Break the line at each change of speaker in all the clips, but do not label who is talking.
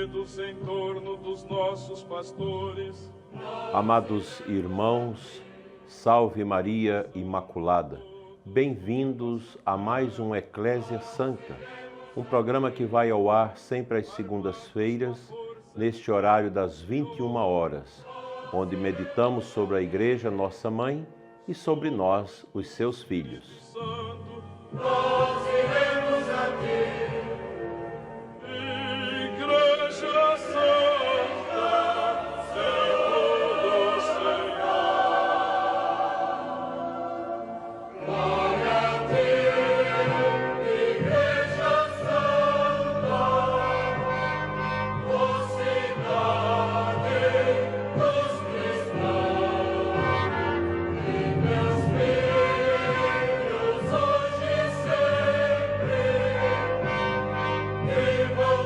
reunidos em torno dos nossos pastores.
Amados irmãos, salve Maria Imaculada. Bem-vindos a mais um Eclésia Santa, um programa que vai ao ar sempre às segundas-feiras, neste horário das 21 horas, onde meditamos sobre a Igreja, nossa Mãe, e sobre nós, os seus filhos.
Santo, nós iremos a ti, Igreja Santa, Senhor do Senhor. Glória a ti, Igreja Santa, mocidade dos cristãos, e meus filhos hoje e sempre, vivam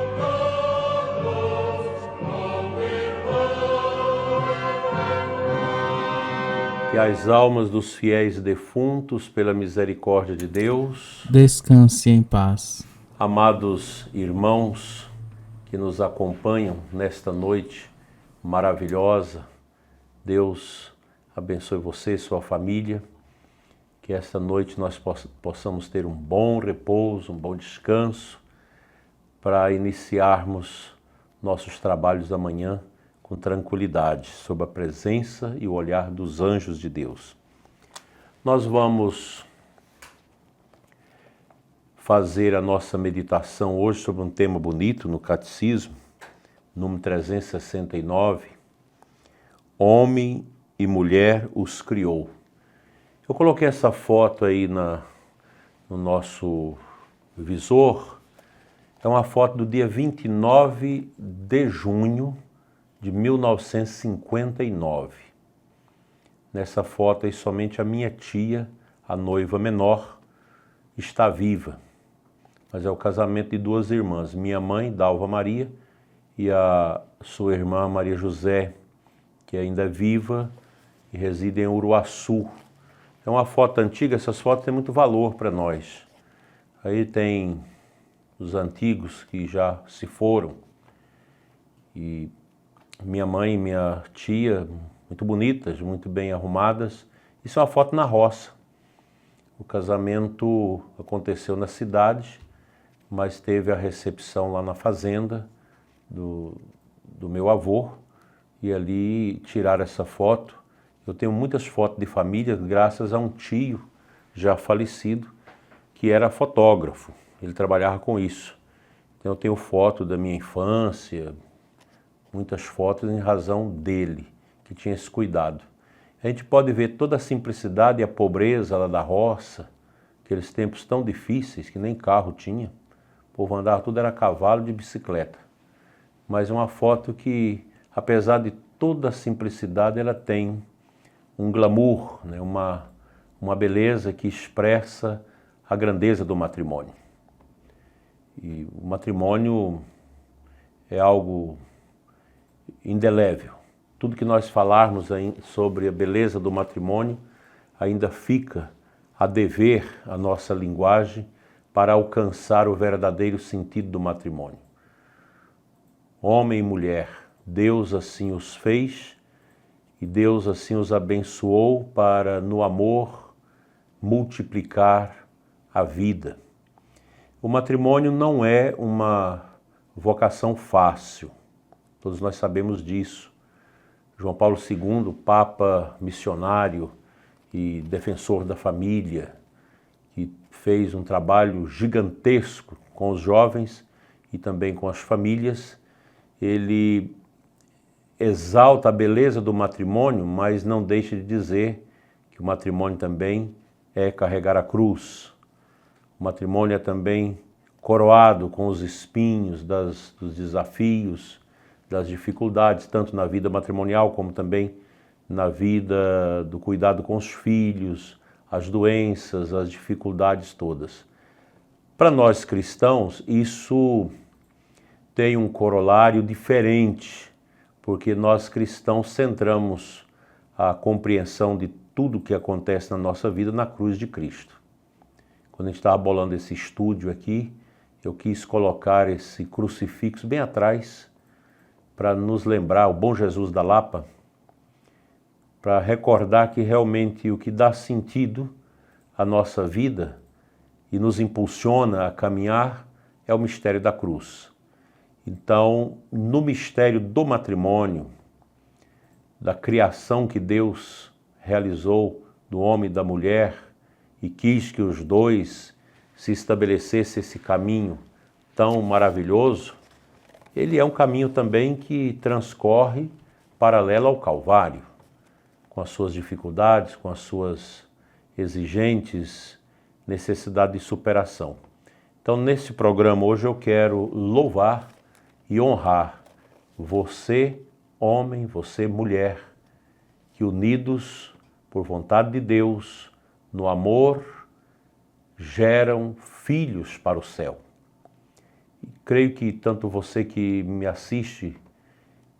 todos como irmãos.
Que as almas dos fiéis defuntos, pela misericórdia de Deus,
Descanse em paz.
amados irmãos que nos acompanham nesta noite maravilhosa, Deus abençoe você e sua família, que esta noite nós possamos ter um bom repouso, um bom descanso, para iniciarmos nossos trabalhos da manhã com tranquilidade, sob a presença e o olhar dos anjos de Deus. Nós vamos fazer a nossa meditação hoje sobre um tema bonito no Catecismo, número 369, Homem e Mulher os criou. Eu coloquei essa foto aí no nosso visor. É uma foto do dia 29 de junho de 1959. Nessa foto aí somente a minha tia, a noiva menor, está viva. Mas é o casamento de duas irmãs, minha mãe, Dalva Maria, e a sua irmã Maria José, que ainda é viva e reside em Uruaçu. É uma foto antiga, essas fotos têm muito valor para nós. Aí tem os antigos que já se foram. E minha mãe e minha tia, muito bonitas, muito bem arrumadas. Isso é uma foto na roça. O casamento aconteceu na cidade, mas teve a recepção lá na fazenda do meu avô. E ali tiraram essa foto. Eu tenho muitas fotos de família graças a um tio já falecido, que era fotógrafo. Ele trabalhava com isso. Então eu tenho foto da minha infância, muitas fotos em razão dele, que tinha esse cuidado. A gente pode ver toda a simplicidade e a pobreza lá da roça, aqueles tempos tão difíceis que nem carro tinha. O povo andava, tudo era a cavalo de bicicleta. Mas é uma foto que, apesar de toda a simplicidade, ela tem um glamour, né? uma beleza que expressa a grandeza do matrimônio. E o matrimônio é algo indelével. Tudo que nós falarmos sobre a beleza do matrimônio ainda fica a dever a nossa linguagem para alcançar o verdadeiro sentido do matrimônio. Homem e mulher, Deus assim os fez e Deus assim os abençoou para, no amor, multiplicar a vida. O matrimônio não é uma vocação fácil, todos nós sabemos disso. João Paulo II, Papa missionário e defensor da família, que fez um trabalho gigantesco com os jovens e também com as famílias, ele exalta a beleza do matrimônio, mas não deixa de dizer que o matrimônio também é carregar a cruz. O matrimônio é também coroado com os espinhos dos desafios, das dificuldades, tanto na vida matrimonial como também na vida do cuidado com os filhos, as doenças, as dificuldades todas. Para nós cristãos, isso tem um corolário diferente, porque nós cristãos centramos a compreensão de tudo que acontece na nossa vida na cruz de Cristo. Quando a gente estava bolando esse estúdio aqui, eu quis colocar esse crucifixo bem atrás, para nos lembrar, o bom Jesus da Lapa, para recordar que realmente o que dá sentido à nossa vida e nos impulsiona a caminhar é o mistério da cruz. Então, no mistério do matrimônio, da criação que Deus realizou do homem e da mulher e quis que os dois se estabelecesse esse caminho tão maravilhoso, ele é um caminho também que transcorre paralelo ao Calvário, com as suas dificuldades, com as suas exigentes necessidades de superação. Então, nesse programa hoje eu quero louvar e honrar você, homem, você, mulher, que unidos por vontade de Deus, no amor, geram filhos para o céu. E creio que tanto você que me assiste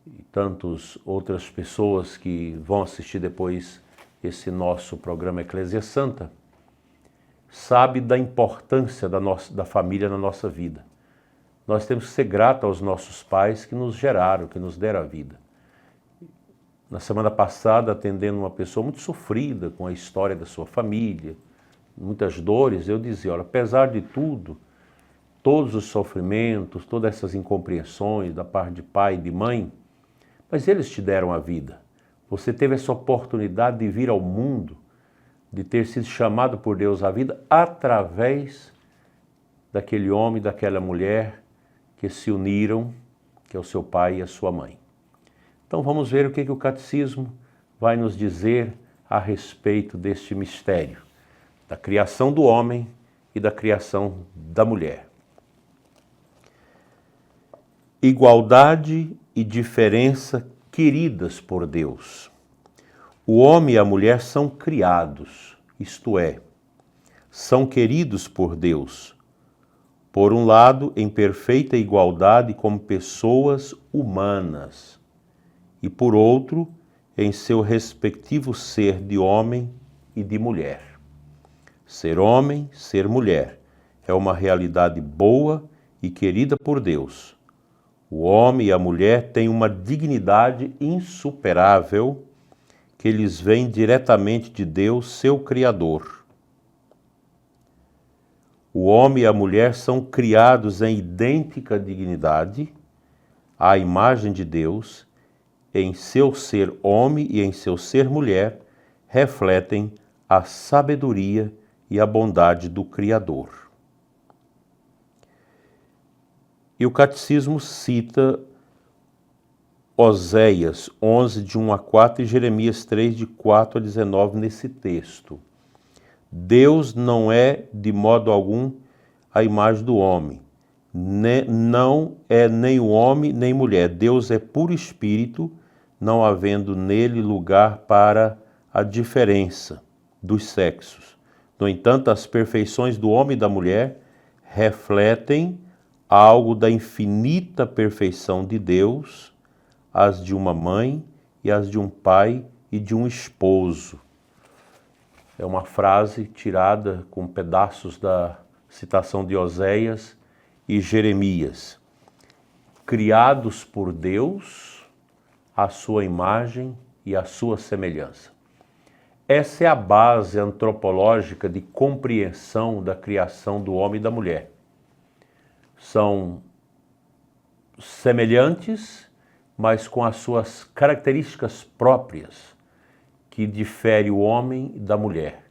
e tantas outras pessoas que vão assistir depois esse nosso programa Eclésia Santa, sabe da importância da família na nossa vida. Nós temos que ser gratos aos nossos pais que nos geraram, que nos deram a vida. Na semana passada, atendendo uma pessoa muito sofrida com a história da sua família, muitas dores, eu dizia, olha, apesar de tudo, todos os sofrimentos, todas essas incompreensões da parte de pai e de mãe, mas eles te deram a vida. Você teve essa oportunidade de vir ao mundo, de ter sido chamado por Deus à vida através daquele homem, daquela mulher que se uniram, que é o seu pai e a sua mãe. Então vamos ver o que o Catecismo vai nos dizer a respeito deste mistério, da criação do homem e da criação da mulher. Igualdade e diferença queridas por Deus. O homem e a mulher são criados, isto é, são queridos por Deus. Por um lado, em perfeita igualdade como pessoas humanas, e por outro, em seu respectivo ser de homem e de mulher. Ser homem, ser mulher, é uma realidade boa e querida por Deus. O homem e a mulher têm uma dignidade insuperável que lhes vem diretamente de Deus, seu Criador. O homem e a mulher são criados em idêntica dignidade, à imagem de Deus, em seu ser homem e em seu ser mulher, refletem a sabedoria e a bondade do Criador. E o Catecismo cita Oséias 11, de 1 a 4 e Jeremias 3, de 4 a 19 nesse texto. Deus não é de modo algum a imagem do homem, não é nem o homem nem mulher. Deus é puro espírito, não havendo nele lugar para a diferença dos sexos. No entanto, as perfeições do homem e da mulher refletem algo da infinita perfeição de Deus, as de uma mãe e as de um pai e de um esposo. É uma frase tirada com pedaços da citação de Oséias e Jeremias. Criados por Deus, à sua imagem e à sua semelhança. Essa é a base antropológica de compreensão da criação do homem e da mulher. São semelhantes, mas com as suas características próprias, que difere o homem da mulher.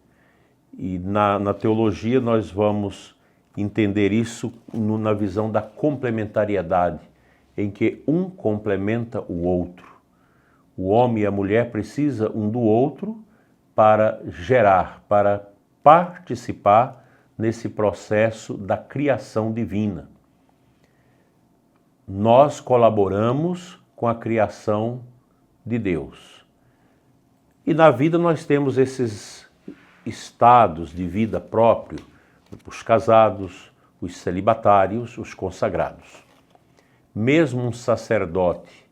E na teologia nós vamos entender isso na visão da complementariedade, em que um complementa o outro. O homem e a mulher precisam um do outro para gerar, para participar nesse processo da criação divina. Nós colaboramos com a criação de Deus. E na vida nós temos esses estados de vida próprio, os casados, os celibatários, os consagrados. Mesmo um sacerdote,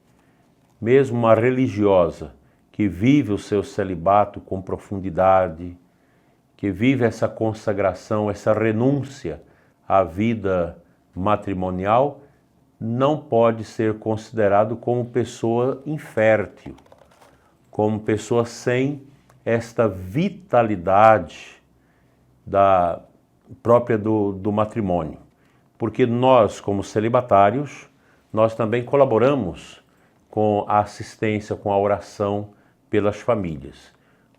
mesmo uma religiosa que vive o seu celibato com profundidade, que vive essa consagração, essa renúncia à vida matrimonial, não pode ser considerado como pessoa infértil, como pessoa sem esta vitalidade própria do matrimônio. Porque nós, como celibatários, nós também colaboramos com a assistência, com a oração pelas famílias.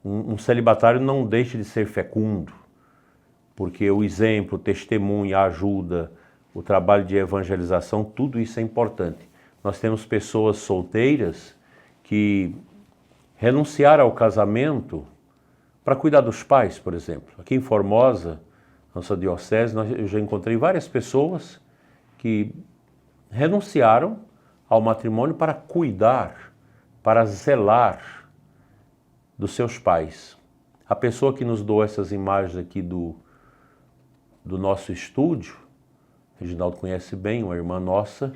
Um celibatário não deixa de ser fecundo, porque o exemplo, o testemunho, a ajuda, o trabalho de evangelização, tudo isso é importante. Nós temos pessoas solteiras que renunciaram ao casamento para cuidar dos pais, por exemplo. Aqui em Formosa, nossa diocese, eu já encontrei várias pessoas que renunciaram ao matrimônio para cuidar, para zelar dos seus pais. A pessoa que nos doou essas imagens aqui do nosso estúdio, Reginaldo conhece bem, uma irmã nossa,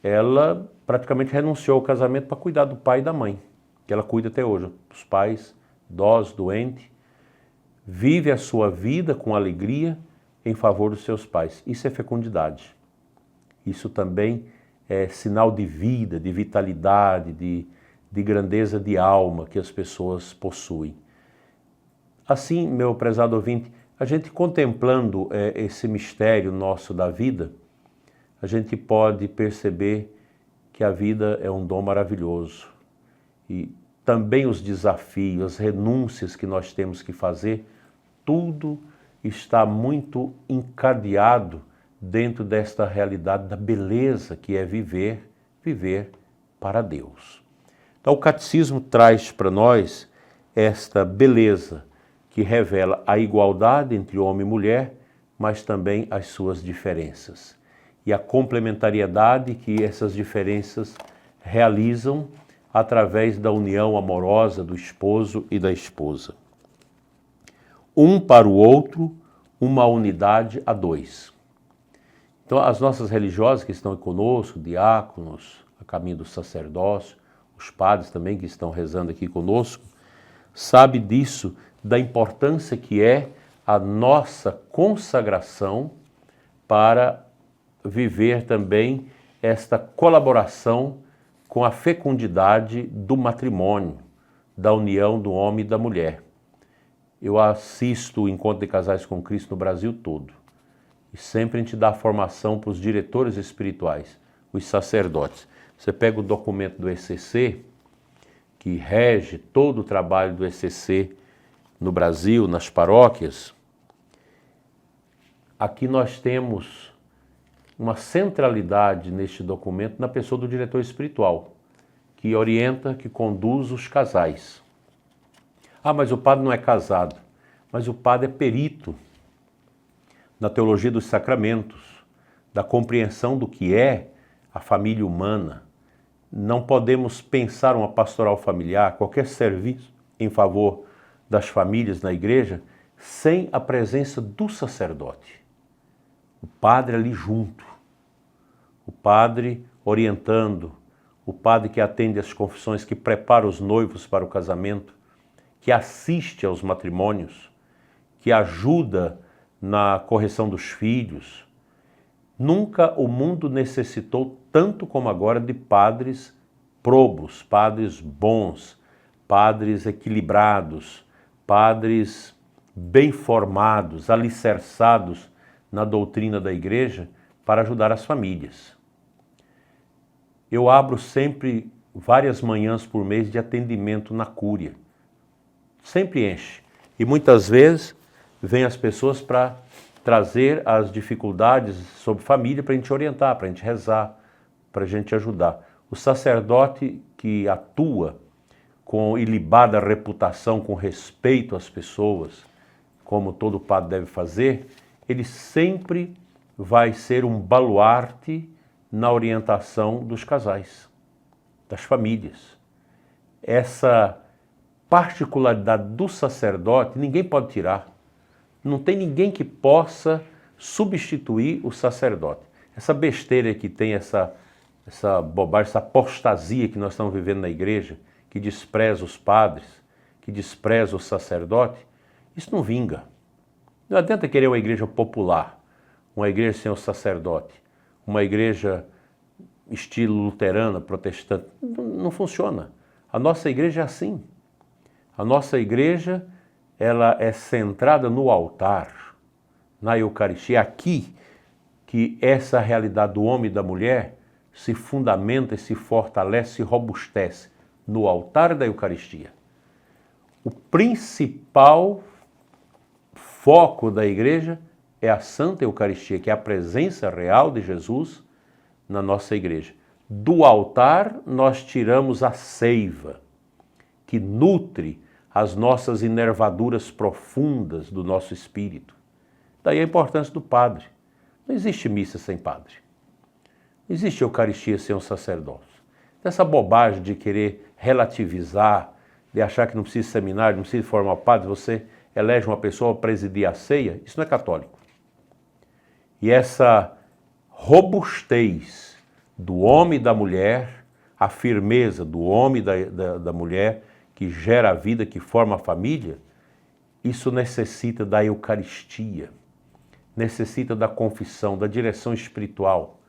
ela praticamente renunciou ao casamento para cuidar do pai e da mãe, que ela cuida até hoje, dos pais, idosos, doentes, vive a sua vida com alegria em favor dos seus pais. Isso é fecundidade. Isso também é sinal de vida, de vitalidade, de grandeza de alma que as pessoas possuem. Assim, meu prezado ouvinte, a gente contemplando esse mistério nosso da vida, a gente pode perceber que a vida é um dom maravilhoso. E também os desafios, as renúncias que nós temos que fazer, tudo está muito encadeado dentro desta realidade da beleza que é viver para Deus. Então o catecismo traz para nós esta beleza que revela a igualdade entre homem e mulher, mas também as suas diferenças. E a complementariedade que essas diferenças realizam através da união amorosa do esposo e da esposa. Um para o outro, uma unidade a dois. Então, as nossas religiosas que estão conosco, diáconos, a caminho do sacerdócio, os padres também que estão rezando aqui conosco, sabe disso, da importância que é a nossa consagração para viver também esta colaboração com a fecundidade do matrimônio, da união do homem e da mulher. Eu assisto o Encontro de Casais com Cristo no Brasil todo. E sempre a gente dá formação para os diretores espirituais, os sacerdotes. Você pega o documento do ECC, que rege todo o trabalho do ECC no Brasil, nas paróquias. Aqui nós temos uma centralidade neste documento na pessoa do diretor espiritual, que orienta, que conduz os casais. Ah, mas o padre não é casado. Mas o padre é perito na teologia dos sacramentos, da compreensão do que é a família humana. Não podemos pensar uma pastoral familiar, qualquer serviço em favor das famílias na igreja, sem a presença do sacerdote. O padre ali junto, o padre orientando, o padre que atende às confissões, que prepara os noivos para o casamento, que assiste aos matrimônios, que ajuda na correção dos filhos. Nunca o mundo necessitou tanto como agora de padres probos, padres bons, padres equilibrados, padres bem formados, alicerçados na doutrina da igreja para ajudar as famílias. Eu abro sempre várias manhãs por mês de atendimento na Cúria. Sempre enche. E muitas vezes vêm as pessoas para trazer as dificuldades sobre família para a gente orientar, para a gente rezar, para a gente ajudar. O sacerdote que atua com ilibada reputação, com respeito às pessoas, como todo padre deve fazer, ele sempre vai ser um baluarte na orientação dos casais, das famílias. Essa particularidade do sacerdote ninguém pode tirar. Não tem ninguém que possa substituir o sacerdote. Essa besteira que tem, essa bobagem, essa apostasia que nós estamos vivendo na igreja, que despreza os padres, que despreza o sacerdote, isso não vinga. Não adianta querer uma igreja popular, uma igreja sem o sacerdote, uma igreja estilo luterana, protestante. Não funciona. A nossa igreja é assim. A nossa igreja, ela é centrada no altar, na Eucaristia. É aqui que essa realidade do homem e da mulher se fundamenta, se fortalece, se robustece no altar da Eucaristia. O principal foco da igreja é a Santa Eucaristia, que é a presença real de Jesus na nossa igreja. Do altar nós tiramos a seiva, que nutre as nossas inervaduras profundas do nosso espírito. Daí a importância do padre. Não existe missa sem padre. Não existe Eucaristia sem um sacerdócio. Essa bobagem de querer relativizar, de achar que não precisa de seminário, não precisa de formar padre, você elege uma pessoa para presidir a ceia, isso não é católico. E essa robustez do homem e da mulher, a firmeza do homem e da mulher, que gera a vida, que forma a família, isso necessita da Eucaristia, necessita da confissão, da direção espiritual.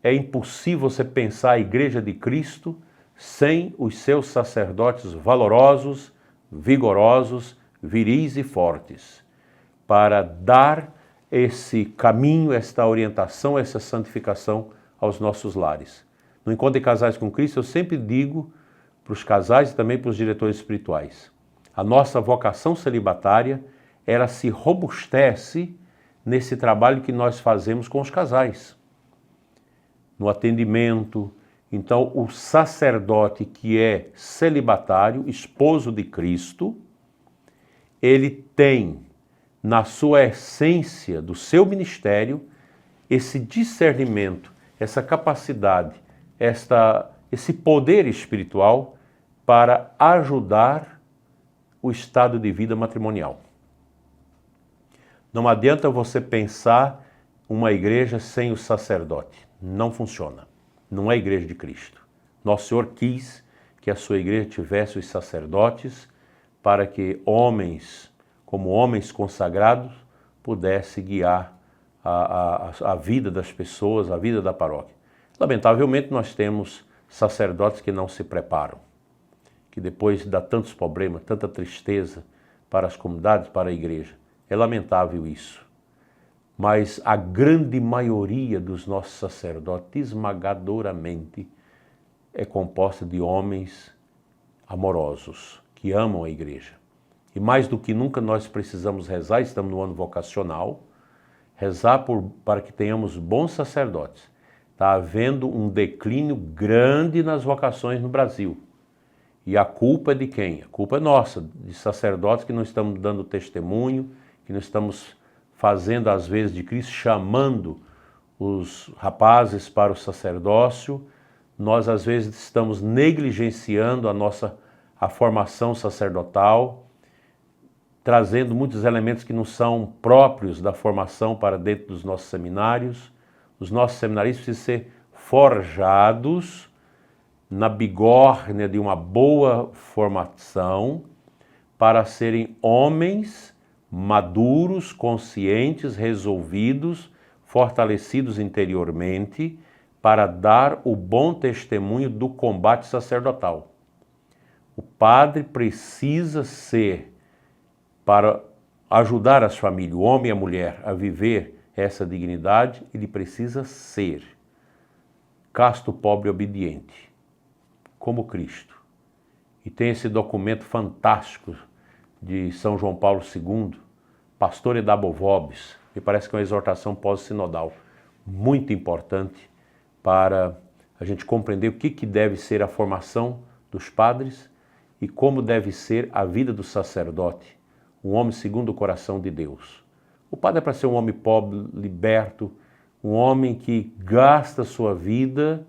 É impossível você pensar a Igreja de Cristo sem os seus sacerdotes valorosos, vigorosos, viris e fortes, para dar esse caminho, esta orientação, essa santificação aos nossos lares. No Encontro de Casais com Cristo, eu sempre digo para os casais e também para os diretores espirituais, a nossa vocação celibatária, ela se robustece nesse trabalho que nós fazemos com os casais, no atendimento. Então, o sacerdote que é celibatário, esposo de Cristo, ele tem na sua essência do seu ministério esse discernimento, essa capacidade, esse poder espiritual para ajudar o estado de vida matrimonial. Não adianta você pensar uma igreja sem o sacerdote. Não funciona. Não é a igreja de Cristo. Nosso Senhor quis que a sua igreja tivesse os sacerdotes para que homens, como homens consagrados, pudessem guiar a vida das pessoas, a vida da paróquia. Lamentavelmente, nós temos sacerdotes que não se preparam, que depois dá tantos problemas, tanta tristeza para as comunidades, para a igreja. É lamentável isso. Mas a grande maioria dos nossos sacerdotes, esmagadoramente, é composta de homens amorosos, que amam a igreja. E mais do que nunca nós precisamos rezar, estamos no ano vocacional, rezar para que tenhamos bons sacerdotes. Está havendo um declínio grande nas vocações no Brasil. E a culpa é de quem? A culpa é nossa, de sacerdotes que não estamos dando testemunho, que não estamos fazendo às vezes de Cristo, chamando os rapazes para o sacerdócio. Nós às vezes estamos negligenciando a formação sacerdotal, trazendo muitos elementos que não são próprios da formação para dentro dos nossos seminários. Os nossos seminaristas precisam ser forjados na bigorna de uma boa formação para serem homens maduros, conscientes, resolvidos, fortalecidos interiormente, para dar o bom testemunho do combate sacerdotal. O padre precisa ser, para ajudar as famílias, o homem e a mulher, a viver essa dignidade, ele precisa ser casto, pobre e obediente, como Cristo. E tem esse documento fantástico de São João Paulo II, Pastore Dabo Vobis, me parece que é uma exortação pós-sinodal, muito importante para a gente compreender o que deve ser a formação dos padres e como deve ser a vida do sacerdote, um homem segundo o coração de Deus. O padre é para ser um homem pobre, liberto, um homem que gasta sua vida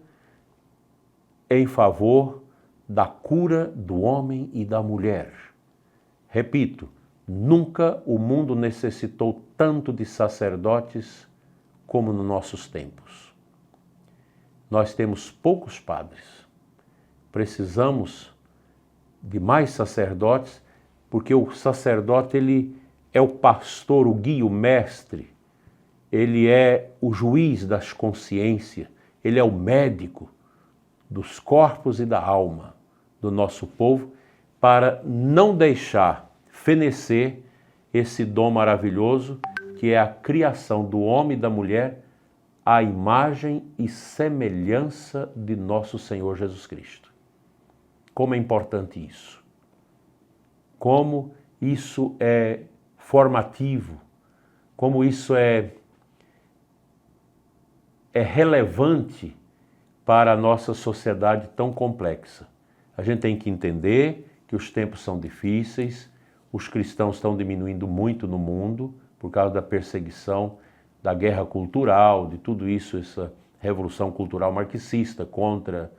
em favor da cura do homem e da mulher. Repito, nunca o mundo necessitou tanto de sacerdotes como nos nossos tempos. Nós temos poucos padres. Precisamos de mais sacerdotes, porque o sacerdote ele é o pastor, o guia, o mestre. Ele é o juiz das consciências. Ele é o médico dos corpos e da alma do nosso povo, para não deixar fenecer esse dom maravilhoso que é a criação do homem e da mulher à imagem e semelhança de nosso Senhor Jesus Cristo. Como é importante isso. Como isso é formativo, como isso é relevante para a nossa sociedade tão complexa. A gente tem que entender que os tempos são difíceis, os cristãos estão diminuindo muito no mundo por causa da perseguição, da guerra cultural, de tudo isso, essa revolução cultural marxista contra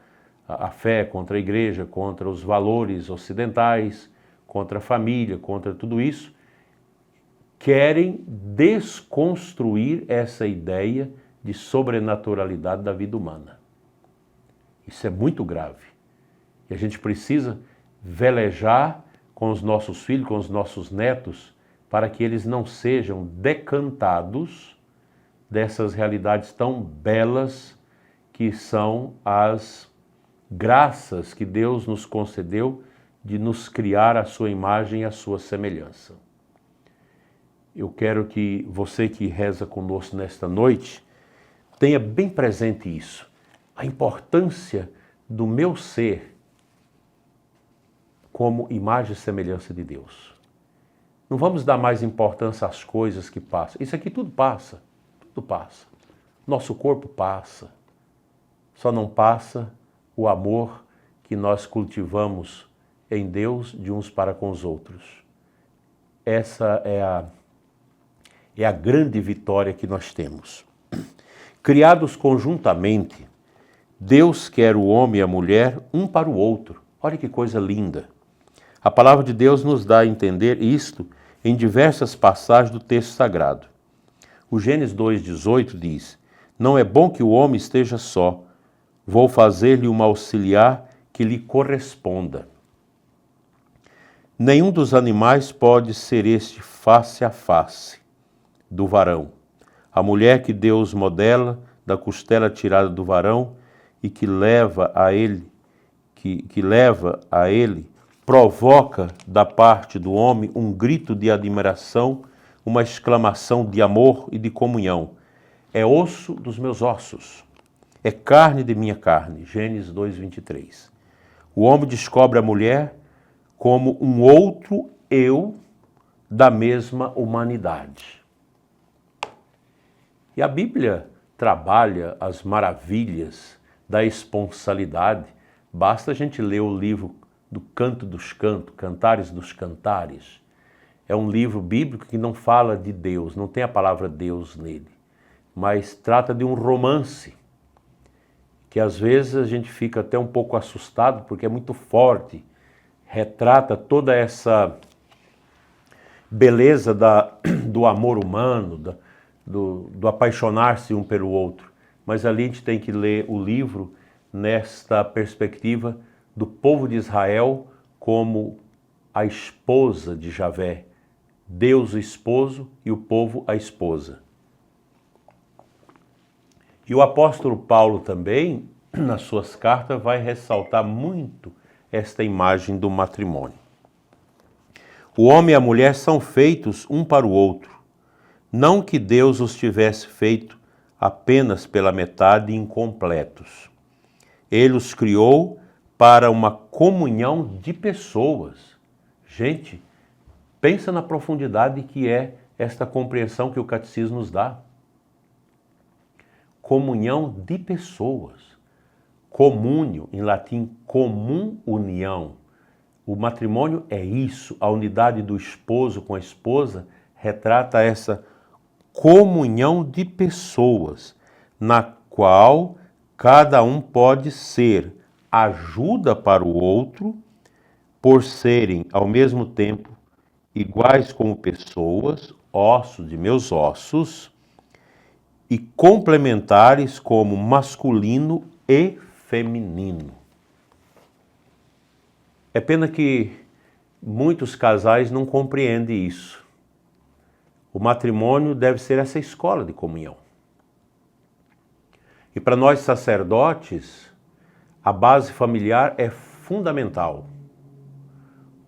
a fé, contra a igreja, contra os valores ocidentais, contra a família, contra tudo isso. Querem desconstruir essa ideia de sobrenaturalidade da vida humana. Isso é muito grave. E a gente precisa velejar com os nossos filhos, com os nossos netos, para que eles não sejam decantados dessas realidades tão belas que são as graças que Deus nos concedeu de nos criar à sua imagem e à sua semelhança. Eu quero que você que reza conosco nesta noite tenha bem presente isso, a importância do meu ser como imagem e semelhança de Deus. Não vamos dar mais importância às coisas que passam. Isso aqui tudo passa, tudo passa. Nosso corpo passa, só não passa o amor que nós cultivamos em Deus de uns para com os outros. Essa é a grande vitória que nós temos. Criados conjuntamente, Deus quer o homem e a mulher um para o outro. Olha que coisa linda. A palavra de Deus nos dá a entender isto em diversas passagens do texto sagrado. O Gênesis 2,18 diz: não é bom que o homem esteja só, vou fazer-lhe uma auxiliar que lhe corresponda. Nenhum dos animais pode ser este face a face do varão. A mulher que Deus modela da costela tirada do varão e que leva a ele, provoca da parte do homem um grito de admiração, uma exclamação de amor e de comunhão. É osso dos meus ossos, é carne de minha carne. Gênesis 2,23. O homem descobre a mulher como um outro eu da mesma humanidade. E a Bíblia trabalha as maravilhas da esponsalidade. Basta a gente ler o livro do Canto dos Cantos, Cantares dos Cantares. É um livro bíblico que não fala de Deus, não tem a palavra Deus nele, mas trata de um romance, que às vezes a gente fica até um pouco assustado, porque é muito forte, retrata toda essa beleza do amor humano, do apaixonar-se um pelo outro. Mas ali a gente tem que ler o livro nesta perspectiva do povo de Israel como a esposa de Javé, Deus o esposo e o povo a esposa. E o apóstolo Paulo também, nas suas cartas, vai ressaltar muito esta imagem do matrimônio. O homem e a mulher são feitos um para o outro, não que Deus os tivesse feito apenas pela metade incompletos. Ele os criou para uma comunhão de pessoas. Gente, pensa na profundidade que é esta compreensão que o catecismo nos dá. Comunhão de pessoas. Comúnio, em latim, comum união. O matrimônio é isso, a unidade do esposo com a esposa retrata essa comunhão de pessoas, na qual cada um pode ser ajuda para o outro, por serem ao mesmo tempo iguais como pessoas, ossos de meus ossos, e complementares como masculino e feminino. É pena que muitos casais não compreendem isso. O matrimônio deve ser essa escola de comunhão. E para nós sacerdotes, a base familiar é fundamental,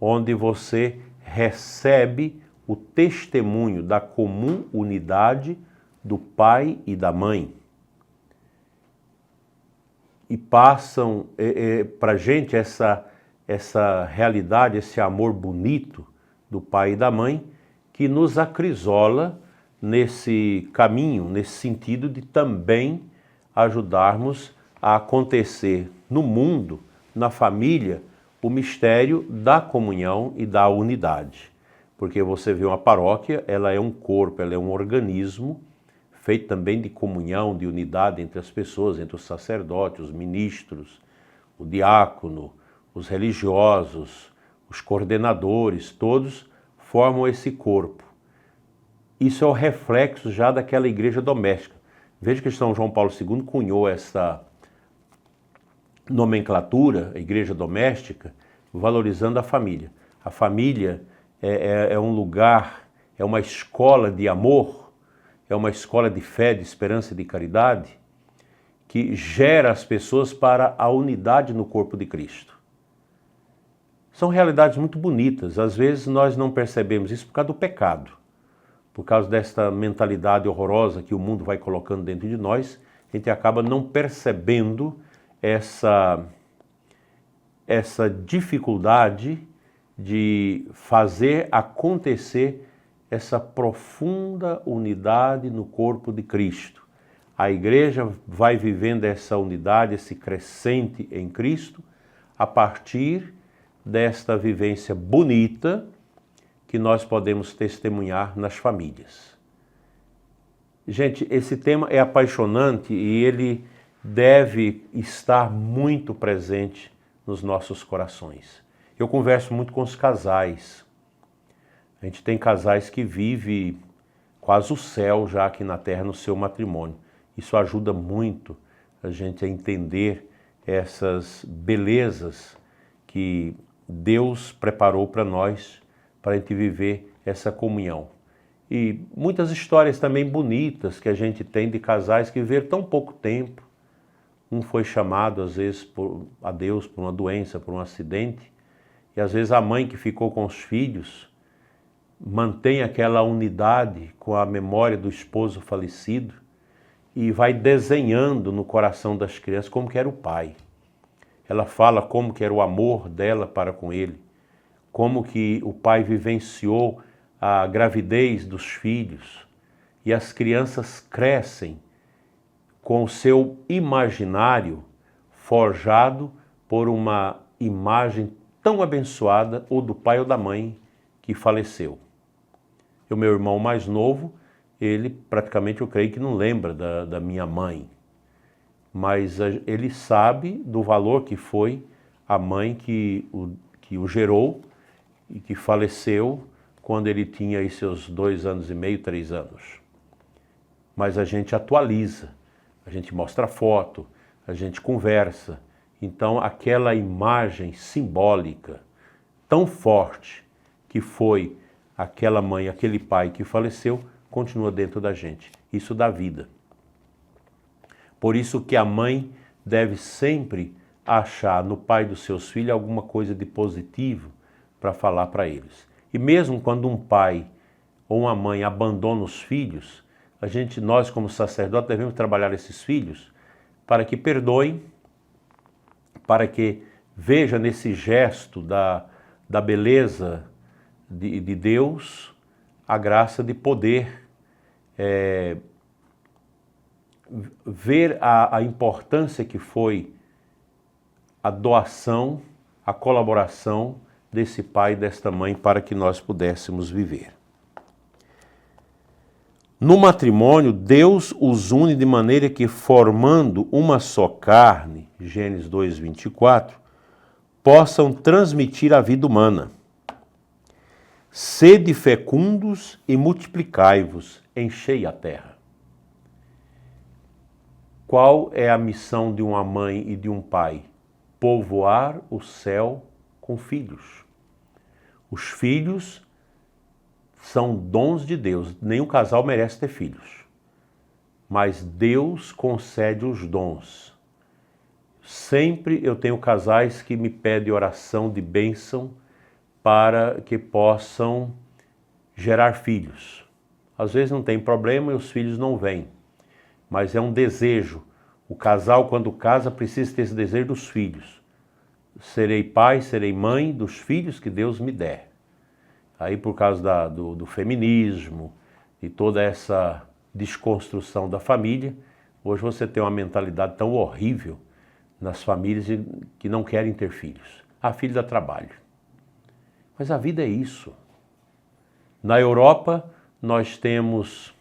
onde você recebe o testemunho da comum unidade do pai e da mãe. E passam para a gente essa realidade, esse amor bonito do pai e da mãe, que nos acrisola nesse caminho, nesse sentido de também ajudarmos a acontecer no mundo, na família, o mistério da comunhão e da unidade. Porque você vê uma paróquia, ela é um corpo, ela é um organismo, feito também de comunhão, de unidade entre as pessoas, entre os sacerdotes, os ministros, o diácono, os religiosos, os coordenadores, todos formam esse corpo. Isso é o reflexo já daquela igreja doméstica. Veja que São João Paulo II cunhou essa nomenclatura, a igreja doméstica, valorizando a família. A família é um lugar, é uma escola de amor, é uma escola de fé, de esperança e de caridade, que gera as pessoas para a unidade no corpo de Cristo. São realidades muito bonitas. Às vezes nós não percebemos isso por causa do pecado, por causa desta mentalidade horrorosa que o mundo vai colocando dentro de nós, a gente acaba não percebendo essa dificuldade de fazer acontecer essa profunda unidade no corpo de Cristo. A igreja vai vivendo essa unidade, esse crescente em Cristo, a partir desta vivência bonita que nós podemos testemunhar nas famílias. Gente, esse tema é apaixonante e ele deve estar muito presente nos nossos corações. Eu converso muito com os casais. A gente tem casais que vivem quase o céu já aqui na terra no seu matrimônio. Isso ajuda muito a gente a entender essas belezas que Deus preparou para nós, para a gente viver essa comunhão. E muitas histórias também bonitas que a gente tem de casais que viveram tão pouco tempo. Um foi chamado, às vezes, a Deus por uma doença, por um acidente, e às vezes a mãe que ficou com os filhos mantém aquela unidade com a memória do esposo falecido e vai desenhando no coração das crianças como que era o pai. Ela fala como que era o amor dela para com ele, como que o pai vivenciou a gravidez dos filhos, e as crianças crescem com o seu imaginário forjado por uma imagem tão abençoada, ou do pai ou da mãe que faleceu. O meu irmão mais novo, ele praticamente, eu creio que não lembra da minha mãe, mas ele sabe do valor que foi a mãe que o gerou e que faleceu quando ele tinha aí seus 2 anos e meio, 3 anos. Mas a gente atualiza, a gente mostra foto, a gente conversa. Então aquela imagem simbólica tão forte que foi aquela mãe, aquele pai que faleceu, continua dentro da gente. Isso dá vida. Por isso que a mãe deve sempre achar no pai dos seus filhos alguma coisa de positivo para falar para eles. E mesmo quando um pai ou uma mãe abandona os filhos, nós como sacerdotes devemos trabalhar esses filhos para que perdoem, para que veja nesse gesto da beleza de Deus a graça de poder ver a importância que foi a doação, a colaboração desse pai e desta mãe para que nós pudéssemos viver. No matrimônio, Deus os une de maneira que, formando uma só carne, Gênesis 2:24, possam transmitir a vida humana. Sede fecundos e multiplicai-vos, enchei a terra. Qual é a missão de uma mãe e de um pai? Povoar o céu com filhos. Os filhos são dons de Deus. Nenhum casal merece ter filhos. mas Deus concede os dons. Sempre eu tenho casais que me pedem oração de bênção para que possam gerar filhos. Às vezes não tem problema e os filhos não vêm, mas é um desejo. O casal, quando casa, precisa ter esse desejo dos filhos. Serei pai, serei mãe dos filhos que Deus me der. Aí por causa do feminismo e toda essa desconstrução da família, hoje você tem uma mentalidade tão horrível nas famílias que não querem ter filhos. Ah, filho dá trabalho. Mas a vida é isso. Na Europa, nós temos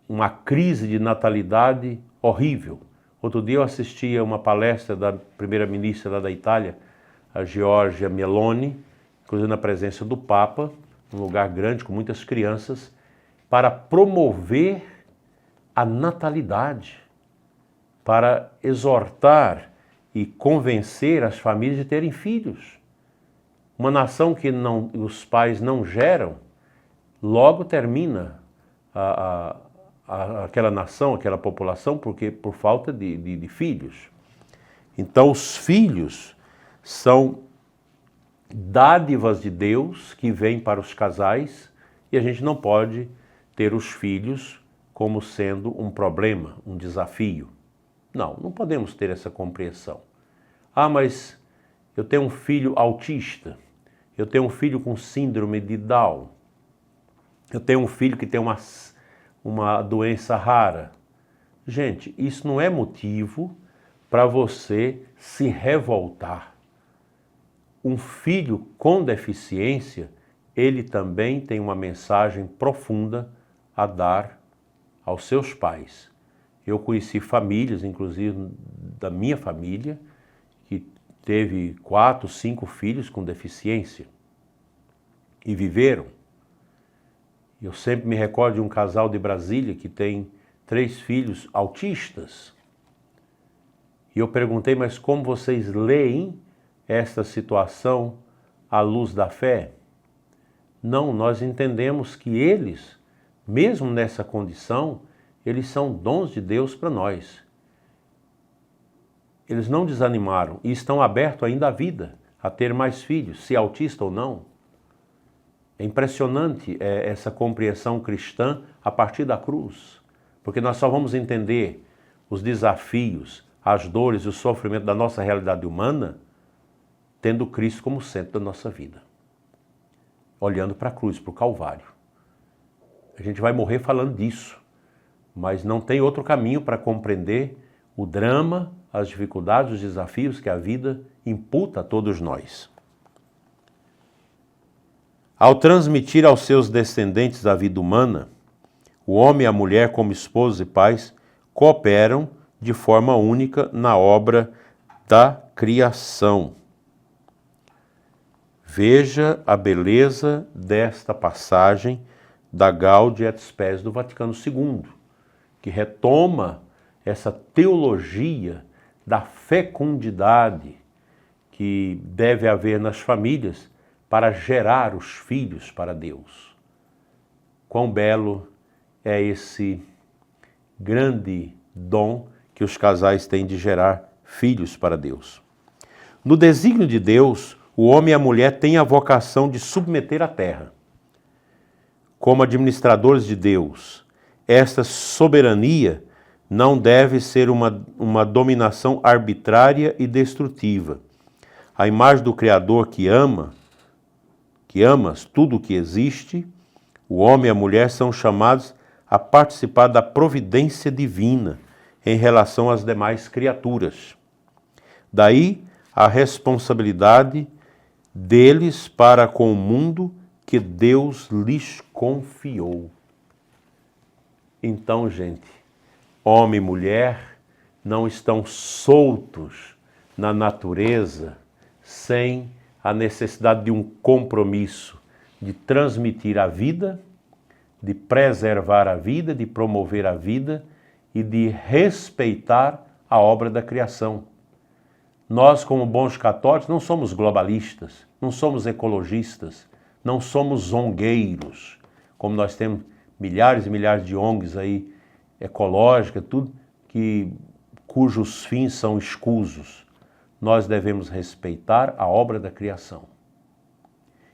uma crise de natalidade horrível. Outro dia eu assisti a uma palestra da primeira-ministra lá da Itália, a Giorgia Meloni, inclusive na presença do Papa, um lugar grande com muitas crianças, para promover a natalidade, para exortar e convencer as famílias de terem filhos. Uma nação que os pais não geram, logo termina aquela nação, aquela população, porque por falta de filhos. Então os filhos são dádivas de Deus que vêm para os casais e a gente não pode ter os filhos como sendo um problema, um desafio. Não podemos ter essa compreensão. Ah, mas eu tenho um filho autista, eu tenho um filho com síndrome de Down, eu tenho um filho que tem uma doença rara. Gente, isso não é motivo para você se revoltar. Um filho com deficiência, ele também tem uma mensagem profunda a dar aos seus pais. Eu conheci famílias, inclusive da minha família, que teve 4, 5 filhos com deficiência e viveram. Eu sempre me recordo de um casal de Brasília que tem 3 filhos autistas. E eu perguntei, mas como vocês leem esta situação à luz da fé? Não, nós entendemos que eles, mesmo nessa condição, eles são dons de Deus para nós. Eles não desanimaram e estão abertos ainda à vida, a ter mais filhos, se autista ou não. É impressionante essa compreensão cristã a partir da cruz, porque nós só vamos entender os desafios, as dores e o sofrimento da nossa realidade humana tendo Cristo como centro da nossa vida, olhando para a cruz, para o Calvário. A gente vai morrer falando disso, mas não tem outro caminho para compreender o drama, as dificuldades, os desafios que a vida imputa a todos nós. Ao transmitir aos seus descendentes a vida humana, o homem e a mulher, como esposos e pais, cooperam de forma única na obra da criação. Veja a beleza desta passagem da Gaudium et Spes do Vaticano II, que retoma essa teologia da fecundidade que deve haver nas famílias para gerar os filhos para Deus. Quão belo é esse grande dom que os casais têm de gerar filhos para Deus. No desígnio de Deus, o homem e a mulher têm a vocação de submeter a terra. Como administradores de Deus, esta soberania não deve ser uma dominação arbitrária e destrutiva. A imagem do Criador que amas tudo o que existe, o homem e a mulher são chamados a participar da providência divina em relação às demais criaturas. Daí a responsabilidade deles para com o mundo que Deus lhes confiou. Então, gente, homem e mulher não estão soltos na natureza sem a necessidade de um compromisso de transmitir a vida, de preservar a vida, de promover a vida e de respeitar a obra da criação. Nós, como bons católicos, não somos globalistas, não somos ecologistas, não somos zongueiros, como nós temos milhares e milhares de ONGs aí ecológica, tudo cujos fins são escusos. Nós devemos respeitar a obra da criação.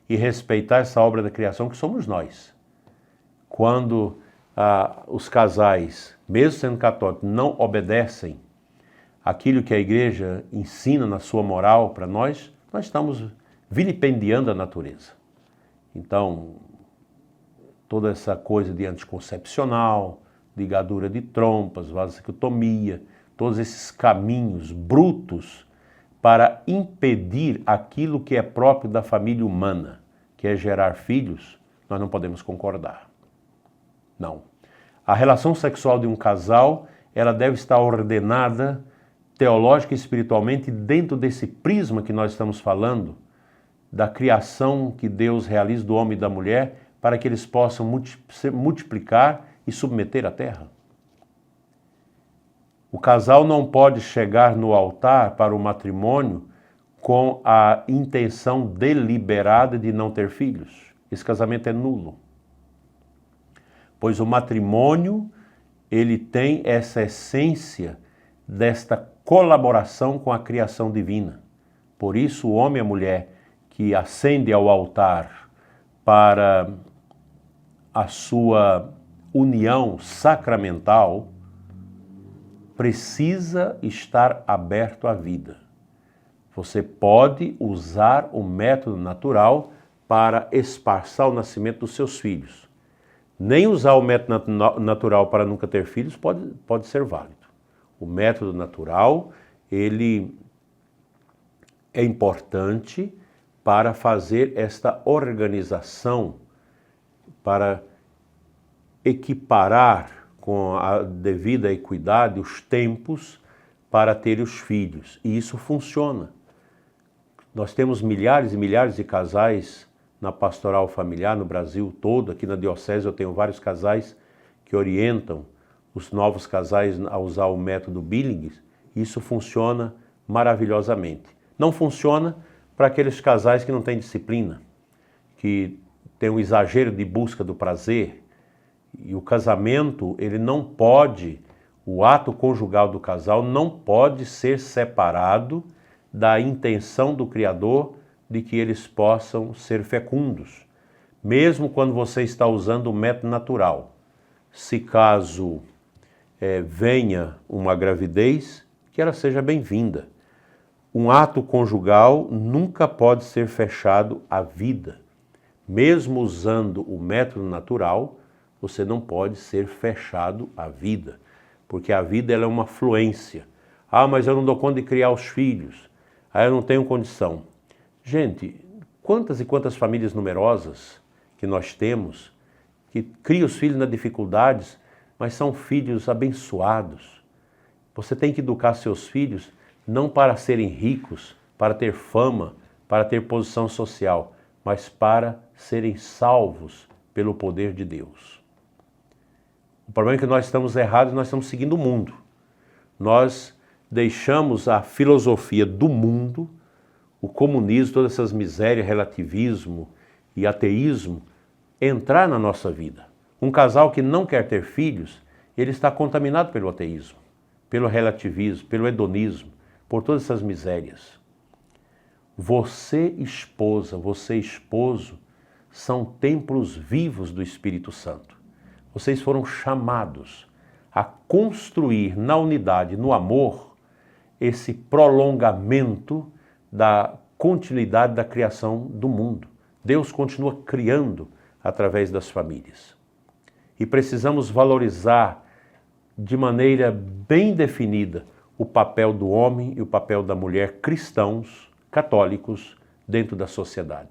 E respeitar essa obra da criação que somos nós. Quando os casais, mesmo sendo católicos, não obedecem aquilo que a igreja ensina na sua moral para nós estamos vilipendiando a natureza. Então, toda essa coisa de anticoncepcional, ligadura de trompas, vasectomia, todos esses caminhos brutos para impedir aquilo que é próprio da família humana, que é gerar filhos, nós não podemos concordar. Não. A relação sexual de um casal, ela deve estar ordenada teológica e espiritualmente dentro desse prisma que nós estamos falando, da criação que Deus realiza do homem e da mulher, para que eles possam multiplicar e submeter a terra. O casal não pode chegar no altar para o matrimônio com a intenção deliberada de não ter filhos. Esse casamento é nulo. Pois o matrimônio, ele tem essa essência desta colaboração com a criação divina. Por isso, o homem e a mulher que ascende ao altar para a sua união sacramental precisa estar aberto à vida. Você pode usar o método natural para esparçar o nascimento dos seus filhos. Nem usar o método natural para nunca ter filhos pode ser válido. O método natural, ele é importante para fazer esta organização, para equiparar com a devida equidade os tempos para ter os filhos. E isso funciona. Nós temos milhares e milhares de casais na pastoral familiar no Brasil todo. Aqui na diocese eu tenho vários casais que orientam os novos casais a usar o método Billings. Isso funciona maravilhosamente. Não funciona para aqueles casais que não têm disciplina, que têm um exagero de busca do prazer. E o casamento, ele não pode, o ato conjugal do casal não pode ser separado da intenção do Criador de que eles possam ser fecundos. Mesmo quando você está usando o método natural. Se caso venha uma gravidez, que ela seja bem-vinda. Um ato conjugal nunca pode ser fechado à vida. Mesmo usando o método natural, você não pode ser fechado à vida, porque a vida ela é uma fluência. Ah, mas eu não dou conta de criar os filhos. Ah, eu não tenho condição. Gente, quantas e quantas famílias numerosas que nós temos, que criam os filhos nas dificuldades, mas são filhos abençoados. Você tem que educar seus filhos não para serem ricos, para ter fama, para ter posição social, mas para serem salvos pelo poder de Deus. O problema é que nós estamos errados, nós estamos seguindo o mundo. Nós deixamos a filosofia do mundo, o comunismo, todas essas misérias, relativismo e ateísmo, entrar na nossa vida. Um casal que não quer ter filhos, ele está contaminado pelo ateísmo, pelo relativismo, pelo hedonismo, por todas essas misérias. Você, esposa, você, esposo, são templos vivos do Espírito Santo. Vocês foram chamados a construir na unidade, no amor, esse prolongamento da continuidade da criação do mundo. Deus continua criando através das famílias. E precisamos valorizar de maneira bem definida o papel do homem e o papel da mulher cristãos, católicos, dentro da sociedade.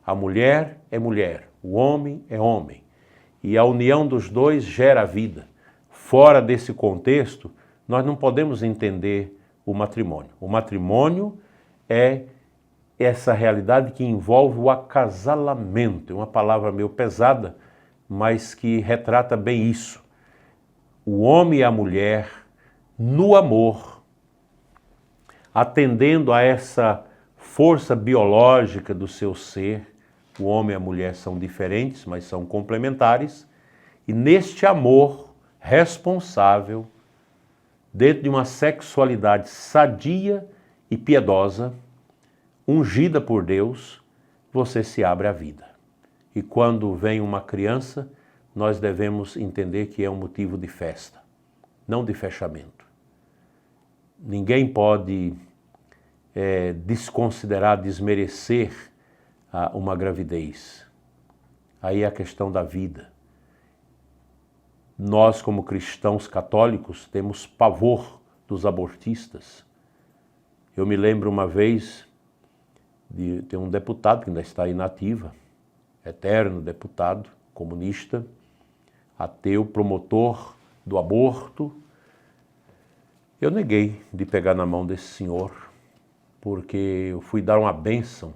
A mulher é mulher, o homem é homem. E a união dos dois gera a vida. Fora desse contexto, nós não podemos entender o matrimônio. O matrimônio é essa realidade que envolve o acasalamento. É uma palavra meio pesada, mas que retrata bem isso. O homem e a mulher, no amor, atendendo a essa força biológica do seu ser. O homem e a mulher são diferentes, mas são complementares. E neste amor, responsável, dentro de uma sexualidade sadia e piedosa, ungida por Deus, você se abre à vida. E quando vem uma criança, nós devemos entender que é um motivo de festa, não de fechamento. Ninguém pode desconsiderar, desmerecer uma gravidez. Aí é a questão da vida. Nós, como cristãos católicos, temos pavor dos abortistas. Eu me lembro uma vez de ter um deputado que ainda está inativa, eterno deputado, comunista, ateu, promotor do aborto. Eu neguei de pegar na mão desse senhor, porque eu fui dar uma bênção,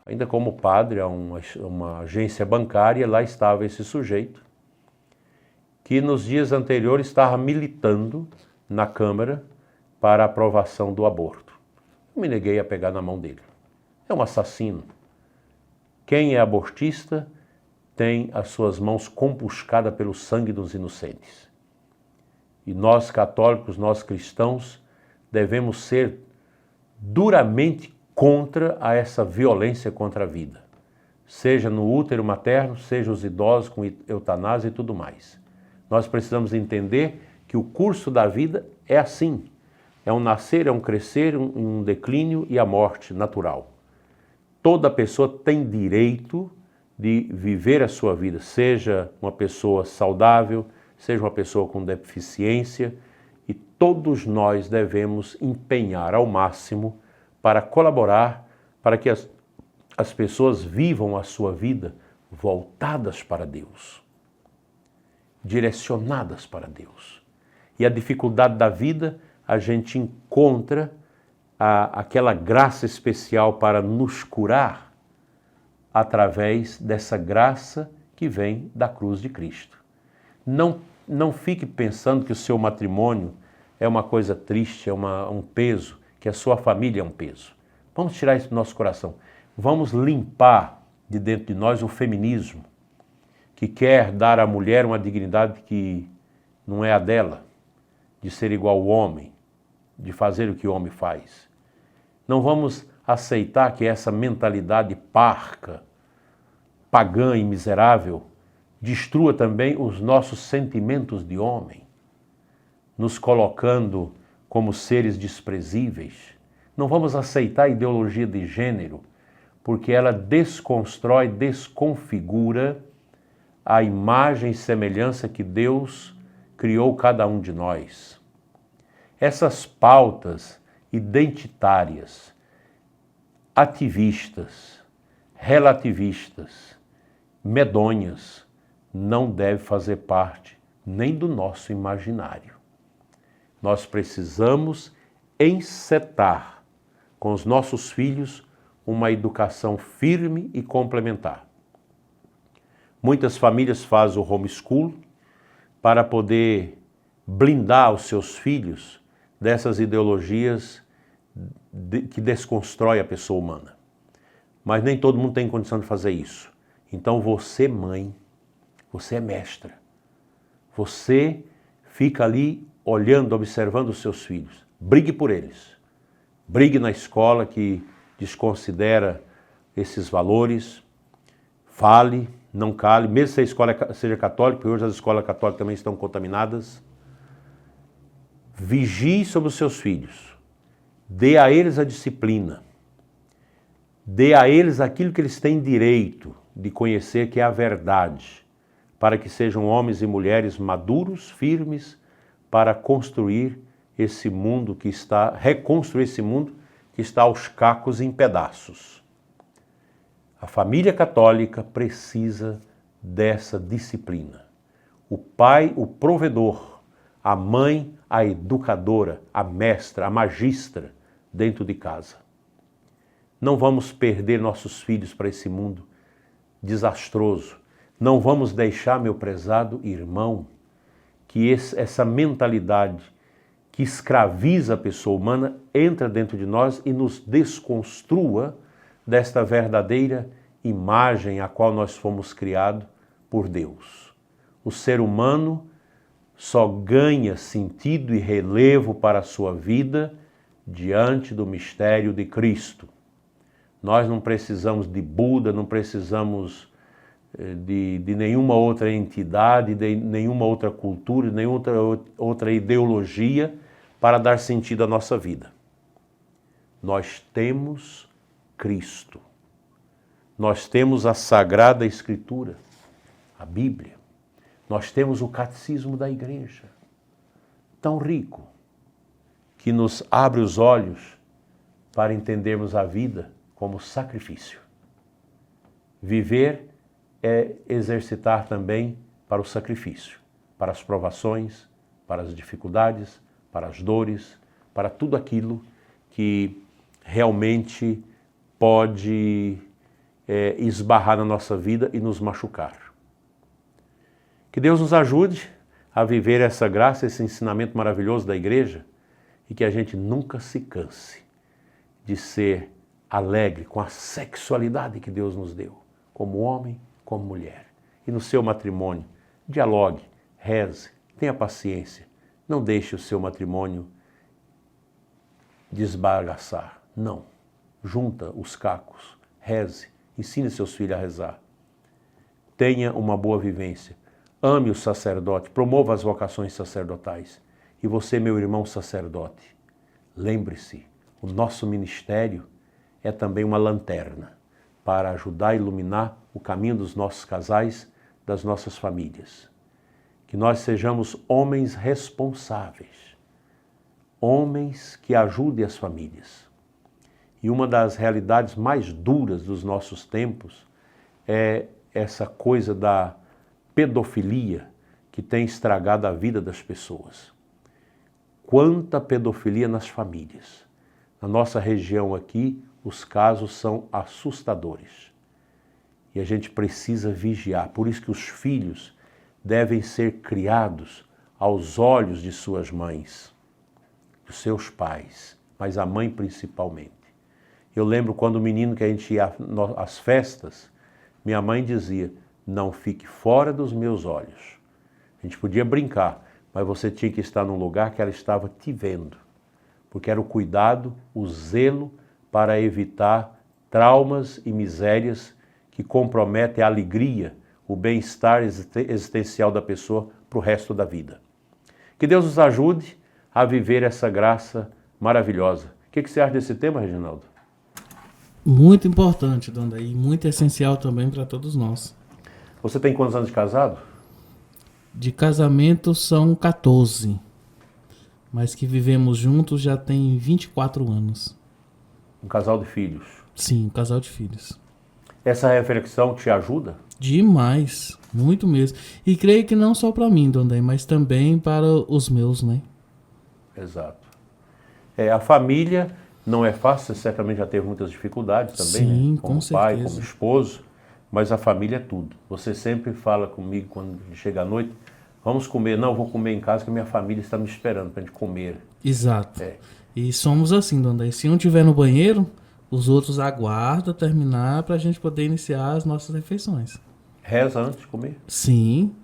ainda como padre, a uma agência bancária. Lá estava esse sujeito, que nos dias anteriores estava militando na Câmara para a aprovação do aborto. Eu me neguei a pegar na mão dele. É um assassino. Quem é abortista tem as suas mãos compuscadas pelo sangue dos inocentes. E nós católicos, nós cristãos, devemos ser duramente contra essa violência contra a vida. Seja no útero materno, seja os idosos com eutanásia e tudo mais. Nós precisamos entender que o curso da vida é assim. É um nascer, é um crescer, um declínio e a morte natural. Toda pessoa tem direito de viver a sua vida, seja uma pessoa saudável, seja uma pessoa com deficiência, e todos nós devemos empenhar ao máximo para colaborar para que as pessoas vivam a sua vida voltadas para Deus, direcionadas para Deus. E a dificuldade da vida, a gente encontra aquela graça especial para nos curar através dessa graça que vem da cruz de Cristo. Não fique pensando que o seu matrimônio é uma coisa triste, é um peso, que a sua família é um peso. Vamos tirar isso do nosso coração. Vamos limpar de dentro de nós o feminismo, que quer dar à mulher uma dignidade que não é a dela, de ser igual ao homem, de fazer o que o homem faz. Não vamos aceitar que essa mentalidade parca, pagã e miserável destrua também os nossos sentimentos de homem, nos colocando como seres desprezíveis. Não vamos aceitar a ideologia de gênero, porque ela desconstrói, desconfigura a imagem e semelhança que Deus criou cada um de nós. Essas pautas identitárias, ativistas, relativistas, medonhas, não devem fazer parte nem do nosso imaginário. Nós precisamos encetar com os nossos filhos uma educação firme e complementar. Muitas famílias fazem o homeschool para poder blindar os seus filhos dessas ideologias que desconstrói a pessoa humana. Mas nem todo mundo tem condição de fazer isso. Então você, mãe, você é mestra. Você fica ali olhando, observando os seus filhos. Brigue por eles. Brigue na escola que desconsidera esses valores. Fale, não cale, mesmo se a escola seja católica, porque hoje as escolas católicas também estão contaminadas. Vigie sobre os seus filhos. Dê a eles a disciplina. Dê a eles aquilo que eles têm direito de conhecer, que é a verdade, para que sejam homens e mulheres maduros, firmes, para construir esse mundo reconstruir esse mundo que está aos cacos e em pedaços. A família católica precisa dessa disciplina. O pai, o provedor, a mãe, a educadora, a mestra, a magistra dentro de casa. Não vamos perder nossos filhos para esse mundo desastroso. Não vamos deixar, meu prezado irmão, que essa mentalidade que escraviza a pessoa humana entra dentro de nós e nos desconstrua desta verdadeira imagem a qual nós fomos criados por Deus. O ser humano só ganha sentido e relevo para a sua vida diante do mistério de Cristo. Nós não precisamos de Buda, não precisamos de nenhuma outra entidade, de nenhuma outra cultura, de nenhuma outra ideologia para dar sentido à nossa vida. Nós temos Cristo. Nós temos a Sagrada Escritura, a Bíblia. Nós temos o Catecismo da Igreja, tão rico, que nos abre os olhos para entendermos a vida como sacrifício. Viver é exercitar também para o sacrifício, para as provações, para as dificuldades, para as dores, para tudo aquilo que realmente pode esbarrar na nossa vida e nos machucar. Que Deus nos ajude a viver essa graça, esse ensinamento maravilhoso da igreja e que a gente nunca se canse de ser alegre com a sexualidade que Deus nos deu, como homem, como mulher. E no seu matrimônio, dialogue, reze, tenha paciência. Não deixe o seu matrimônio desbagaçar. Não. Junta os cacos, reze, ensine seus filhos a rezar. Tenha uma boa vivência. Ame o sacerdote, promova as vocações sacerdotais. E você, meu irmão sacerdote, lembre-se, o nosso ministério é também uma lanterna para ajudar a iluminar o caminho dos nossos casais, das nossas famílias. Que nós sejamos homens responsáveis, homens que ajudem as famílias. E uma das realidades mais duras dos nossos tempos é essa coisa da pedofilia que tem estragado a vida das pessoas. Quanta pedofilia nas famílias. Na nossa região aqui, os casos são assustadores. E a gente precisa vigiar. Por isso que os filhos devem ser criados aos olhos de suas mães, dos seus pais, mas a mãe principalmente. Eu lembro quando o menino que a gente ia às festas, minha mãe dizia, não fique fora dos meus olhos. A gente podia brincar, mas você tinha que estar num lugar que ela estava te vendo. Porque era o cuidado, o zelo para evitar traumas e misérias que comprometem a alegria, o bem-estar existencial da pessoa para o resto da vida. Que Deus nos ajude a viver essa graça maravilhosa. O que você acha desse tema, Reginaldo?
Muito importante, Dona, e muito essencial também para todos nós.
Você tem quantos anos de casado?
De casamento são 14, mas que vivemos juntos já tem 24 anos.
Um casal de filhos?
Sim, um casal de filhos.
Essa reflexão te ajuda?
Demais, muito mesmo. E creio que não só para mim, Dona, mas também para os meus, né?
Exato. A família não é fácil, você certamente já teve muitas dificuldades também,
sim,
né? Como
com
pai,
certeza.
como esposo, mas a família é tudo. Você sempre fala comigo quando chega à noite, vamos comer. Não, vou comer em casa que a minha família está me esperando para a gente comer.
Exato. E somos assim, Dona, e se um estiver no banheiro, os outros aguardam terminar para a gente poder iniciar as nossas refeições.
Reza antes de comer?
Sim,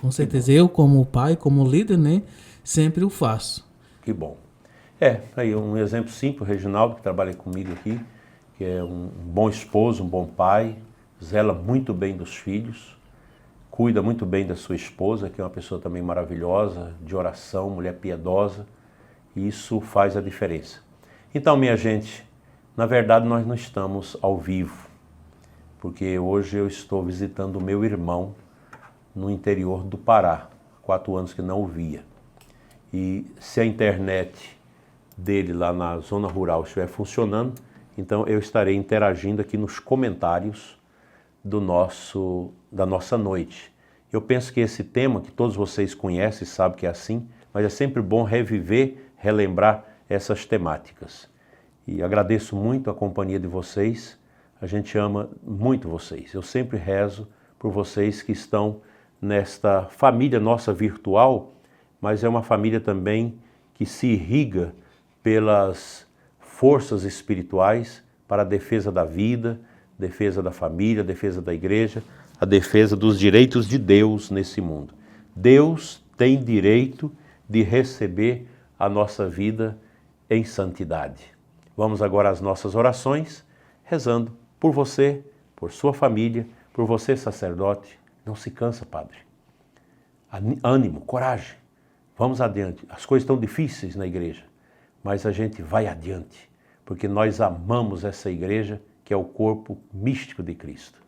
com certeza. Eu, como pai, como líder, né, sempre o faço.
Que bom. Aí um exemplo simples, o Reginaldo, que trabalha comigo aqui, que é um bom esposo, um bom pai, zela muito bem dos filhos, cuida muito bem da sua esposa, que é uma pessoa também maravilhosa, de oração, mulher piedosa, e isso faz a diferença. Então, minha gente, na verdade nós não estamos ao vivo, porque hoje eu estou visitando o meu irmão no interior do Pará, 4 anos que não o via. E se a internet dele lá na zona rural estiver funcionando, então eu estarei interagindo aqui nos comentários da nossa noite. Eu penso que esse tema, que todos vocês conhecem, sabem que é assim, mas é sempre bom reviver, relembrar essas temáticas. E agradeço muito a companhia de vocês, a gente ama muito vocês. Eu sempre rezo por vocês que estão nesta família nossa virtual, mas é uma família também que se irriga pelas forças espirituais para a defesa da vida, defesa da família, defesa da igreja, a defesa dos direitos de Deus nesse mundo. Deus tem direito de receber a nossa vida em santidade. Vamos agora às nossas orações, rezando por você, por sua família, por você, sacerdote. Não se cansa, padre. Ânimo, coragem. Vamos adiante. As coisas estão difíceis na igreja, mas a gente vai adiante, porque nós amamos essa igreja que é o corpo místico de Cristo.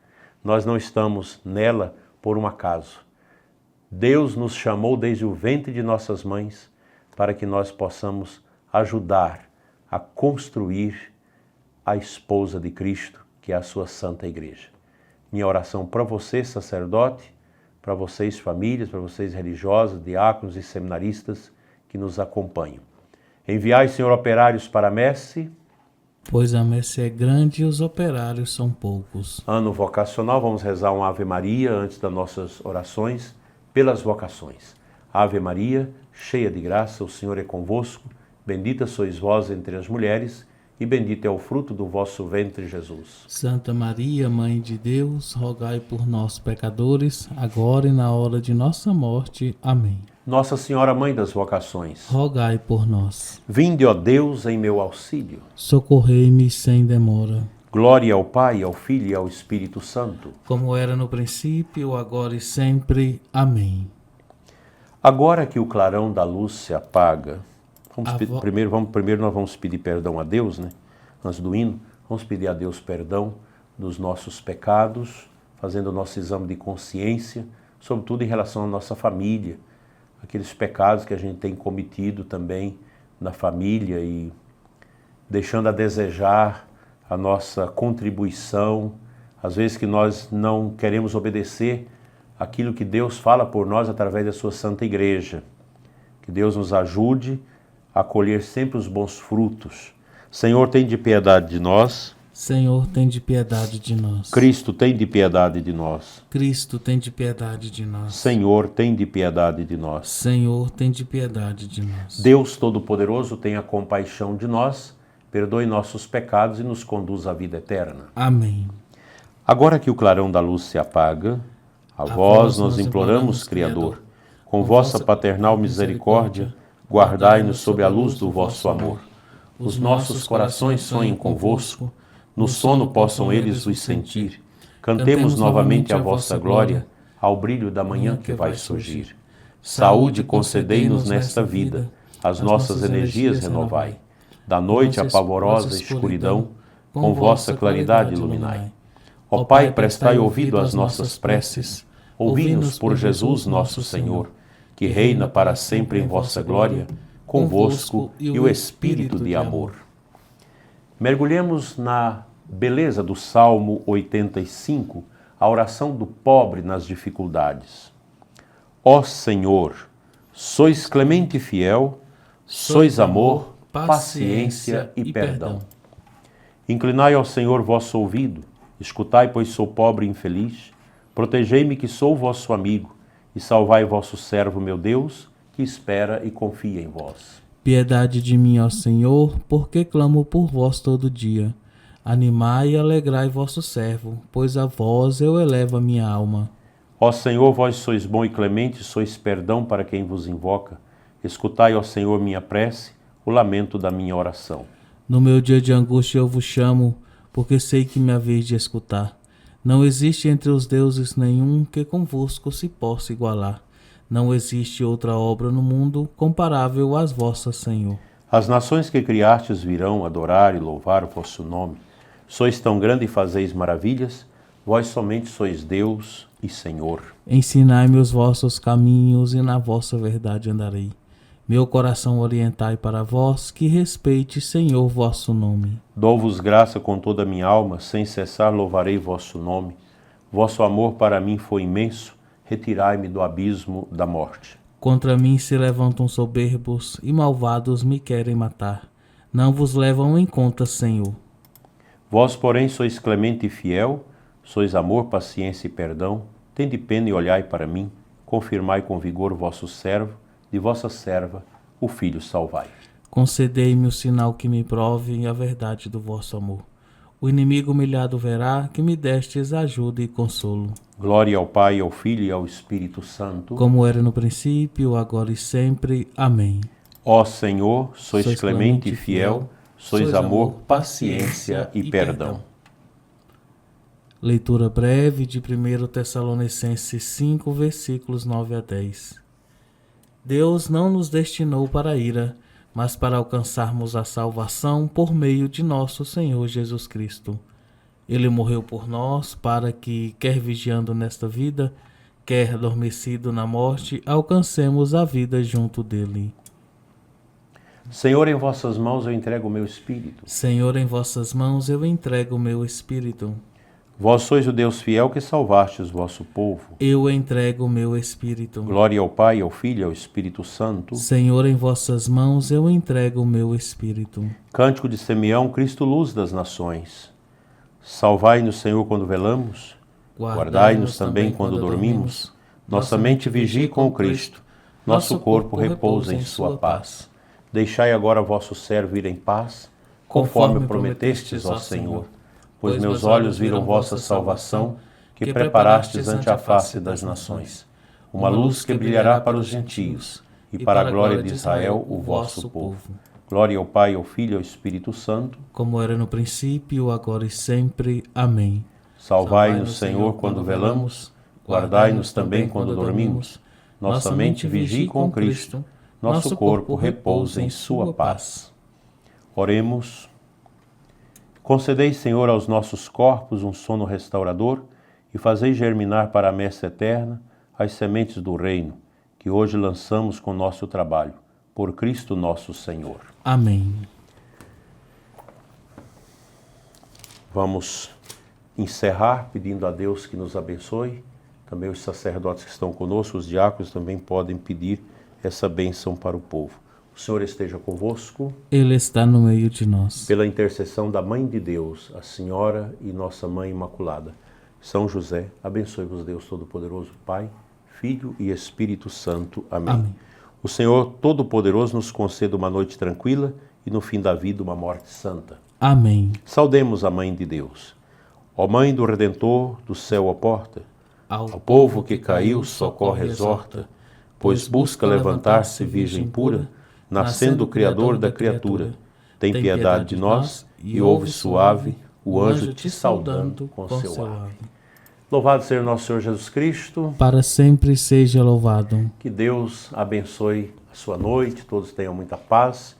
Nós não estamos nela por um acaso. Deus nos chamou desde o ventre de nossas mães para que nós possamos ajudar a construir a esposa de Cristo, que é a sua santa igreja. Minha oração para você, sacerdote, para vocês famílias, para vocês religiosos, diáconos e seminaristas que nos acompanham. Enviai, Senhor, operários para a messe.
Pois a messe é grande e os operários são poucos.
Ano vocacional, vamos rezar uma Ave Maria antes das nossas orações pelas vocações. Ave Maria, cheia de graça, o Senhor é convosco. Bendita sois vós entre as mulheres, e bendito é o fruto do vosso ventre, Jesus.
Santa Maria, Mãe de Deus, rogai por nós, pecadores, agora e na hora de nossa morte. Amém.
Nossa Senhora, Mãe das Vocações,
rogai por nós.
Vinde, ó Deus, em meu auxílio.
Socorrei-me sem demora.
Glória ao Pai, ao Filho e ao Espírito Santo.
Como era no princípio, agora e sempre. Amém.
Agora que o clarão da luz se apaga, primeiro nós vamos pedir perdão a Deus, né? Antes do hino, vamos pedir a Deus perdão dos nossos pecados, fazendo o nosso exame de consciência, sobretudo em relação à nossa família, aqueles pecados que a gente tem cometido também na família e deixando a desejar a nossa contribuição, às vezes que nós não queremos obedecer aquilo que Deus fala por nós através da sua Santa Igreja. Que Deus nos ajude a colher sempre os bons frutos. Senhor, tem de piedade de nós.
Senhor, tem de piedade de nós.
Cristo, tem de piedade de nós.
Cristo, tem de piedade de nós.
Senhor, tem de piedade de nós.
Senhor, tem de piedade de nós.
Deus Todo-Poderoso, tenha compaixão de nós, perdoe nossos pecados e nos conduz à vida eterna.
Amém.
Agora que o clarão da luz se apaga, a vós nós imploramos, Criador, com vossa paternal misericórdia, guardai-nos sob a luz do vosso amor. Os nossos corações sonhem convosco, no sono possam eles vos sentir. Cantemos novamente a vossa glória, ao brilho da manhã que vai surgir. Saúde concedei-nos nesta vida, as nossas energias renovai. Da noite a pavorosa escuridão, com vossa claridade iluminai. Ó Pai, prestai ouvido às nossas preces, ouvi-nos por Jesus nosso Senhor, que reina para sempre em vossa glória, convosco e o Espírito de amor. Mergulhemos na beleza do Salmo 85, a oração do pobre nas dificuldades. Ó Senhor, sois clemente e fiel, sois amor, paciência e perdão. Inclinai ao Senhor vosso ouvido, escutai, pois sou pobre e infeliz, protegei-me que sou vosso amigo, e salvai vosso servo, meu Deus, que espera e confia em vós.
Piedade de mim, ó Senhor, porque clamo por vós todo dia. Animai e alegrai vosso servo, pois a vós eu elevo a minha alma.
Ó Senhor, vós sois bom e clemente, sois perdão para quem vos invoca. Escutai, ó Senhor, minha prece, o lamento da minha oração.
No meu dia de angústia eu vos chamo, porque sei que me haveis de escutar. Não existe entre os deuses nenhum que convosco se possa igualar. Não existe outra obra no mundo comparável às vossas, Senhor.
As nações que criastes virão adorar e louvar o vosso nome. Sois tão grande e fazeis maravilhas, vós somente sois Deus e Senhor.
Ensinai-me os vossos caminhos e na vossa verdade andarei. Meu coração orientai para vós, que respeite, Senhor, vosso nome.
Dou-vos graça com toda a minha alma, sem cessar louvarei vosso nome. Vosso amor para mim foi imenso, retirai-me do abismo da morte.
Contra mim se levantam soberbos e malvados me querem matar. Não vos levam em conta, Senhor.
Vós, porém, sois clemente e fiel, sois amor, paciência e perdão. Tende pena e olhai para mim, confirmai com vigor vosso servo, de vossa serva, o Filho salvai.
Concedei-me o sinal que me prove a verdade do vosso amor. O inimigo humilhado verá que me destes ajuda e consolo.
Glória ao Pai, ao Filho e ao Espírito Santo.
como era no princípio, agora e sempre. Amém.
Ó Senhor, sois clemente e fiel, sois amor, paciência e perdão.
Leitura breve de 1 Tessalonicenses 5, versículos 9 a 10. Deus não nos destinou para a ira, mas para alcançarmos a salvação por meio de nosso Senhor Jesus Cristo. Ele morreu por nós para que, quer vigiando nesta vida, quer adormecido na morte, alcancemos a vida junto dele.
Senhor, em vossas mãos eu entrego o meu espírito.
Senhor, em vossas mãos eu entrego o meu espírito.
Vós sois o Deus fiel que salvastes vosso povo.
Eu entrego o meu espírito.
Glória ao Pai, ao Filho e ao Espírito Santo.
Senhor, em vossas mãos eu entrego o meu espírito.
Cântico de Simeão, Cristo luz das nações. Salvai-nos, Senhor, quando velamos. Guardai-nos também quando dormimos. Nossa mente vigie com o Cristo. Nosso corpo repousa em sua paz. Deixai agora vosso servo ir em paz, conforme prometestes, ó Senhor. Pois meus olhos viram vossa salvação, que preparastes ante a face das nações. Uma luz que brilhará para os gentios, e para a glória de Israel, o vosso povo. Glória ao Pai, ao Filho e ao Espírito Santo.
Como era no princípio, agora e sempre. Amém.
Salvai-nos, Senhor, quando velamos. Guardai-nos também quando dormimos. Nossa mente vigie com Cristo. Nosso corpo repousa em sua paz. Oremos. Concedei, Senhor, aos nossos corpos um sono restaurador e fazei germinar para a messe eterna as sementes do reino, que hoje lançamos com nosso trabalho. Por Cristo nosso Senhor.
Amém.
Vamos encerrar pedindo a Deus que nos abençoe. Também os sacerdotes que estão conosco, os diáconos, também podem pedir essa bênção para o povo. O Senhor esteja convosco.
Ele está no meio de nós.
Pela intercessão da Mãe de Deus, a Senhora e Nossa Mãe Imaculada, São José, abençoe-vos Deus Todo-Poderoso, Pai, Filho e Espírito Santo. Amém.
Amém.
O Senhor Todo-Poderoso nos conceda uma noite tranquila e no fim da vida uma morte santa.
Amém.
Saudemos a Mãe de Deus. Ó Mãe do Redentor, do céu à porta,
Ao
povo que caiu, socorre, exorta, pois busca levantar-se virgem pura, nascendo o Criador da criatura. Tem piedade de nós e ouve suave o anjo te saudando com seu ave. Louvado seja o nosso Senhor Jesus Cristo.
Para sempre seja louvado.
Que Deus abençoe a sua noite, todos tenham muita paz.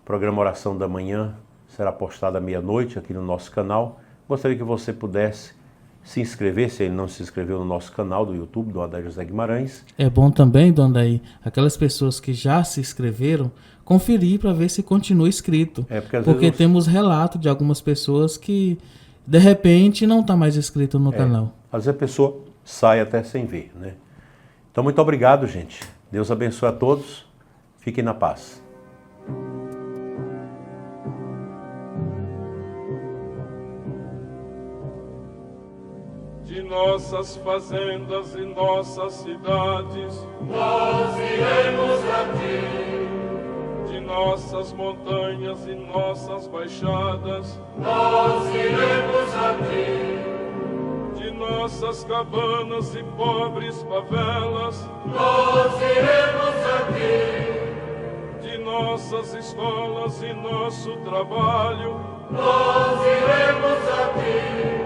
O programa Oração da Manhã será postado à meia-noite aqui no nosso canal. Gostaria que você pudesse se inscrever, se ele não se inscreveu no nosso canal do YouTube, do Adair José Guimarães.
É bom também, Dona Daí, aquelas pessoas que já se inscreveram, conferir para ver se continua inscrito. Porque temos relato de algumas pessoas que, de repente, não está mais inscrito no canal.
Às vezes a pessoa sai até sem ver, né? Então, muito obrigado, gente. Deus abençoe a todos. Fiquem na paz.
De nossas fazendas e nossas cidades,
nós iremos a ti.
De nossas montanhas e nossas baixadas,
nós iremos a ti.
De nossas cabanas e pobres favelas,
nós iremos a ti.
De nossas escolas e nosso trabalho,
nós iremos a ti.